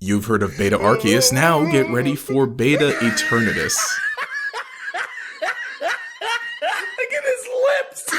You've heard of Beta Arceus, now get ready for Beta Eternatus. Look at his lips!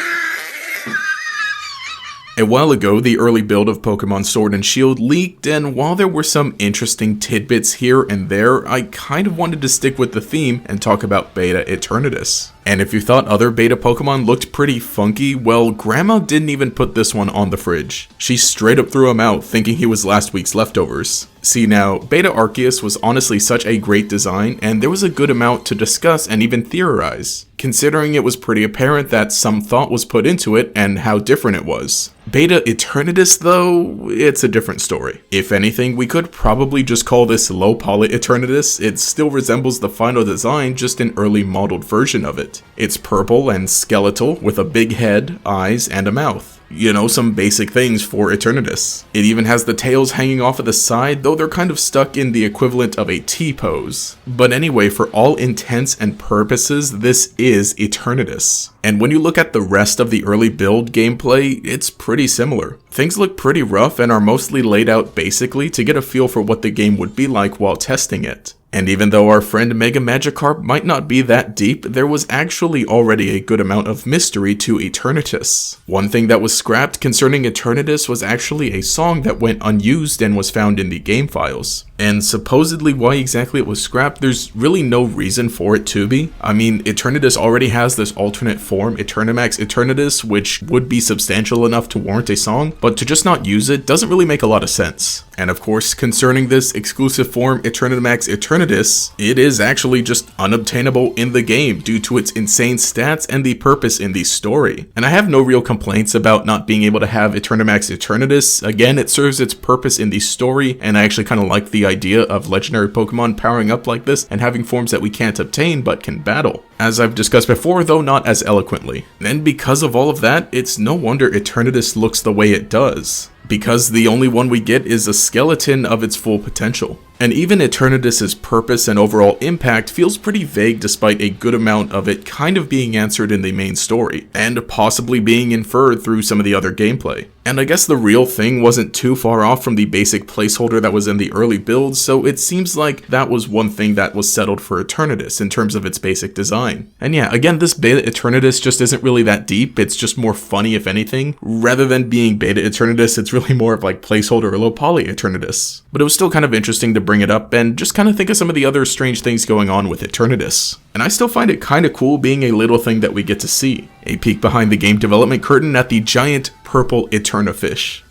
A while ago, the early build of Pokemon Sword and Shield leaked, and while there were some interesting tidbits here and there, I kind of wanted to stick with the theme and talk about Beta Eternatus. And if you thought other beta Pokemon looked pretty funky, well, Grandma didn't even put this one on the fridge. She straight up threw him out, thinking he was last week's leftovers. See now, Beta Arceus was honestly such a great design, and there was a good amount to discuss and even theorize, considering it was pretty apparent that some thought was put into it and how different it was. Beta Eternatus though, it's a different story. If anything, we could probably just call this low poly Eternatus. It still resembles the final design, just an early modeled version of it. It's purple and skeletal with a big head, eyes, and a mouth. You know, some basic things for Eternatus. It even has the tails hanging off of the side, though they're kind of stuck in the equivalent of a T-pose. But anyway, for all intents and purposes, this is Eternatus. And when you look at the rest of the early build gameplay, it's pretty similar. Things look pretty rough and are mostly laid out basically to get a feel for what the game would be like while testing it. And even though our friend Mega Magikarp might not be that deep, there was actually already a good amount of mystery to Eternatus. One thing that was scrapped concerning Eternatus was actually a song that went unused and was found in the game files. And supposedly why exactly it was scrapped, there's really no reason for it to be. I mean, Eternatus already has this alternate form, Eternamax Eternatus, which would be substantial enough to warrant a song, but to just not use it doesn't really make a lot of sense. And of course, concerning this exclusive form, Eternamax Eternatus, it is actually just unobtainable in the game due to its insane stats and the purpose in the story. And I have no real complaints about not being able to have Eternamax Eternatus. Again, it serves its purpose in the story, and I actually kind of like the idea of legendary Pokemon powering up like this and having forms that we can't obtain but can battle. As I've discussed before, though not as eloquently. And because of all of that, it's no wonder Eternatus looks the way it does, because the only one we get is a skeleton of its full potential. And even Eternatus's purpose and overall impact feels pretty vague despite a good amount of it kind of being answered in the main story, and possibly being inferred through some of the other gameplay. And I guess the real thing wasn't too far off from the basic placeholder that was in the early builds, so it seems like that was one thing that was settled for Eternatus in terms of its basic design. And yeah, again, this Beta Eternatus just isn't really that deep, it's just more funny if anything. Rather than being Beta Eternatus, it's really more of like placeholder or low poly Eternatus. But it was still kind of interesting to bring it up and just kind of think of some of the other strange things going on with Eternatus. And I still find it kind of cool being a little thing that we get to see. A peek behind the game development curtain at the giant purple Eternafish.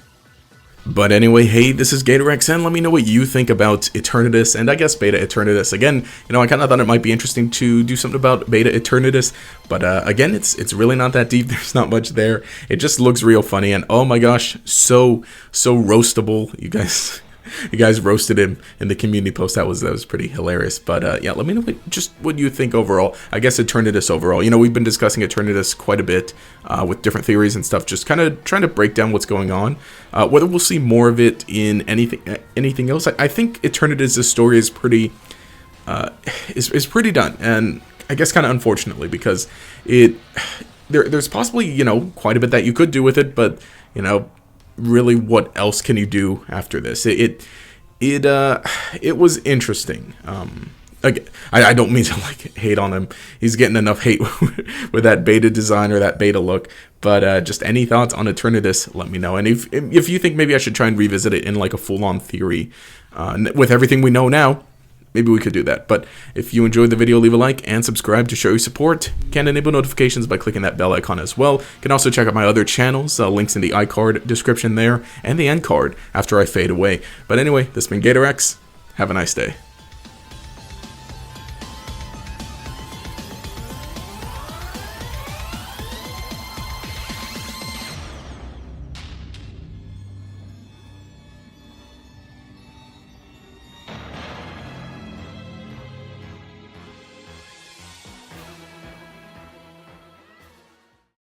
But anyway, hey, this is GatorEX, and let me know what you think about Eternatus, and I guess Beta Eternatus. Again, you know, I kind of thought it might be interesting to do something about Beta Eternatus, but again, it's really not that deep. There's not much there. It just looks real funny, and oh my gosh, so roastable. You guys roasted him in the community post. That was pretty hilarious. But yeah, let me know what you think overall. I guess Eternatus overall. You know, we've been discussing Eternatus quite a bit with different theories and stuff. Just kind of trying to break down what's going on. Whether we'll see more of it in anything else. I think Eternatus' story is pretty done, and I guess kind of unfortunately because there's possibly, you know, quite a bit that you could do with it, but you know, really, what else can you do after this? It was interesting. Again, I don't mean to like hate on him. He's getting enough hate with that beta design or that beta look. But just any thoughts on Eternatus, let me know. And if you think maybe I should try and revisit it in like a full-on theory with everything we know now, maybe we could do that. But if you enjoyed the video, leave a like and subscribe to show your support. You can enable notifications by clicking that bell icon as well. You can also check out my other channels, links in the iCard description there, and the end card after I fade away. But anyway, this has been GatorEX. Have a nice day.